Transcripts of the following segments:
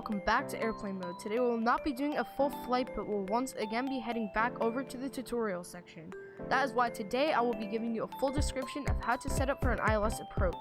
welcome back to airplane mode. Today we will not be doing a full flight, but will once again be heading back over to the tutorial section. That is why today I will be giving you a full description of how to set up for an ILS approach.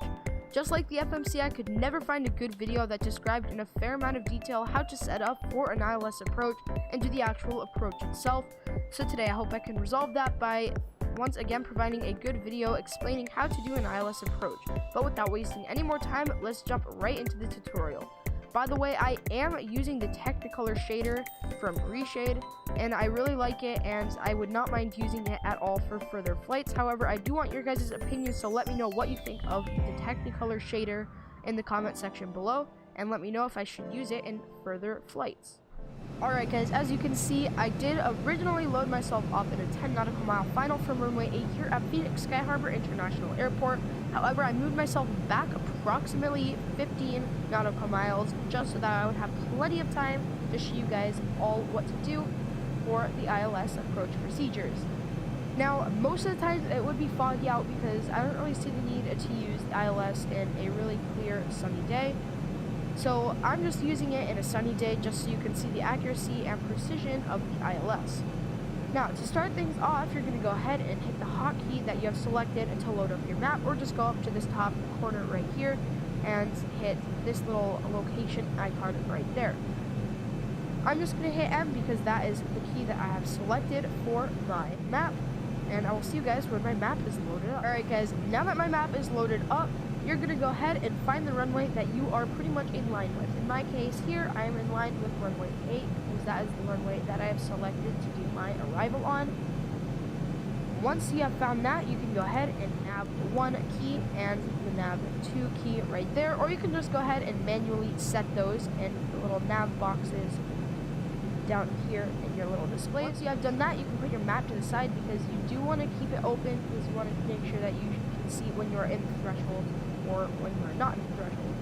Just like the FMC, I could never find a good video that described in a fair amount of detail how to set up for an ILS approach and do the actual approach itself. So today I hope I can resolve that by once again providing a good video explaining how to do an ILS approach. But without wasting any more time, let's jump right into the tutorial. By the way, I am using the Technicolor shader from Reshade, and I really like it, and I would not mind using it at all for further flights. However, I do want your guys' opinion, so let me know what you think of the Technicolor shader in the comment section below, and let me know if I should use it in further flights. Alright guys, as you can see, I did originally load myself up in a 10 nautical mile final from runway 8 here at Phoenix Sky Harbor International Airport. However, I moved myself back approximately 15 nautical miles just so that I would have plenty of time to show you guys all what to do for the ILS approach procedures. Now, most of the times it would be foggy out because I don't really see the need to use the ILS in a really clear sunny day. So I'm just using it in a sunny day just so you can see the accuracy and precision of the ILS. Now, to start things off, you're going to go ahead and hit the hotkey that you have selected to load up your map, or just go up to this top corner right here and hit this little location icon right there. I'm just going to hit M because that is the key that I have selected for my map, and I will see you guys when my map is loaded up. Alright guys, now that my map is loaded up, you're going to go ahead and find the runway that you are pretty much in line with. In my case here, I am in line with runway 8, because that is the runway that I have selected to do my arrival on. Once you have found that, you can go ahead and nav 1 key and the nav 2 key right there, or you can just go ahead and manually set those in the little nav boxes down here in your little display. Once you have done that, you can put your map to the side because you do want to keep it open because you want to make sure that you can see when you're in the threshold or when you're not in the threshold.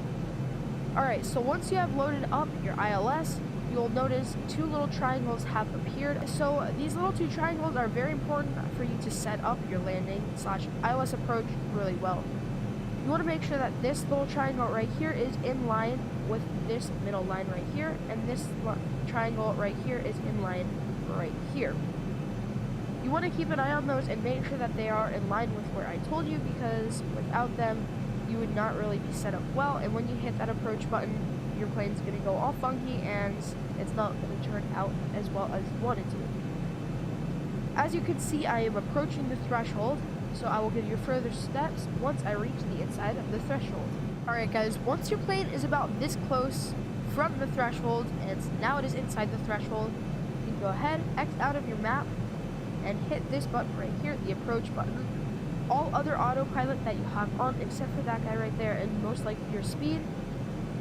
Alright, so once you have loaded up your ILS, you'll notice 2 little triangles have appeared. So these little 2 triangles are very important for you to set up your landing / ILS approach really well. You want to make sure that this little triangle right here is in line with this middle line right here, and this triangle right here is in line right here. You want to keep an eye on those and make sure that they are in line with where I told you, because without them, you would not really be set up well, and when you hit that approach button, your plane's going to go all funky and it's not going to turn out as well as you want it to. As you can see, I am approaching the threshold, so I will give you further steps once I reach the inside of the threshold. Alright guys, once your plane is about this close from the threshold, and now it is inside the threshold, you can go ahead, X out of your map, and hit this button right here, the approach button. All other autopilot that you have on, except for that guy right there, and most likely your speed,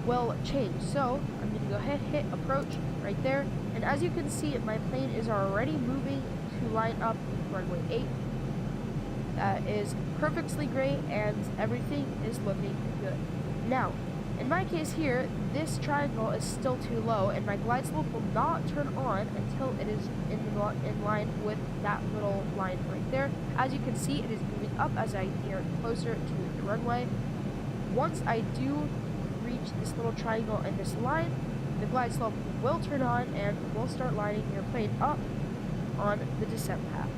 will change. So I'm going to go ahead, hit approach right there, and as you can see, my plane is already moving to line up with runway 8. That is perfectly great, and everything is looking good. Now, in my case here, this triangle is still too low, and my glide slope will not turn on until it is in line with that little line right there. As you can see, it is moving up as I near closer to the runway. Once I do reach this little triangle and this line, the glide slope will turn on and will start lining your plane up on the descent path.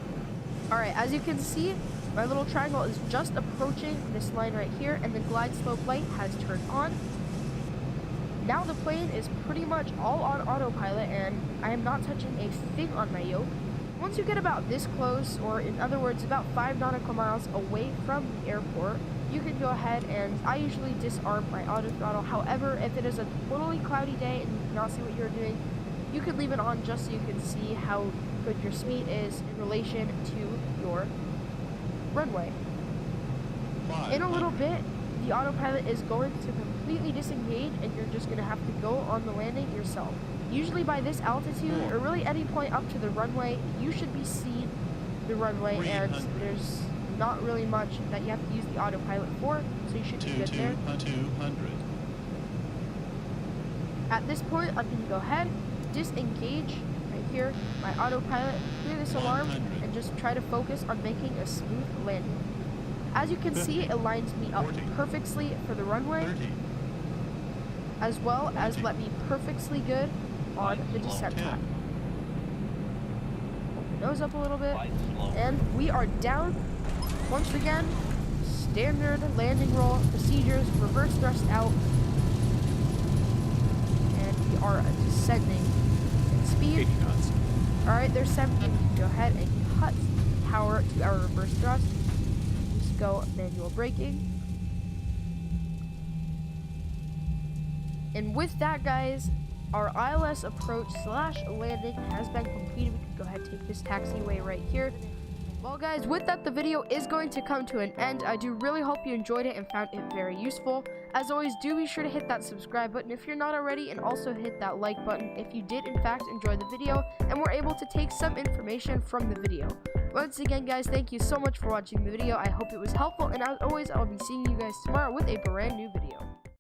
Alright, as you can see, my little triangle is just approaching this line right here, and the glide slope light has turned on. Now the plane is pretty much all on autopilot, and I am not touching a thing on my yoke. Once you get about this close, or in other words, about 5 nautical miles away from the airport, you can go ahead, and I usually disarm my auto throttle. However, if it is a totally cloudy day and you cannot see what you're doing, you can leave it on just so you can see how good your speed is in relation to your runway. In a little bit, the autopilot is going to completely disengage, and you're just going to have to go on the landing yourself. Usually by this altitude, or really any point up to the runway, you should be seeing the runway, and there's not really much that you have to use the autopilot for, so you should be good there. 200. At this point, I'm going to go ahead, disengage right here, my autopilot, clear this alarm, and just try to focus on making a smooth landing. As you can see, it lines me up perfectly for the runway. 30. as well as let me perfectly good on the descent path. Open the nose up a little bit, and we are down. Once again, standard landing roll procedures, reverse thrust out, and we are descending in speed. 80 knots. Alright, there's 70. We can go ahead and cut power to our reverse thrust. Just go manual braking. And with that, guys, our ILS approach / landing has been completed. We can go ahead and take this taxiway right here. Well, guys, with that, the video is going to come to an end. I do really hope you enjoyed it and found it very useful. As always, do be sure to hit that subscribe button if you're not already, and also hit that like button if you did in fact enjoy the video and were able to take some information from the video. Once again, guys, thank you so much for watching the video. I hope it was helpful, and as always, I'll be seeing you guys tomorrow with a brand new video.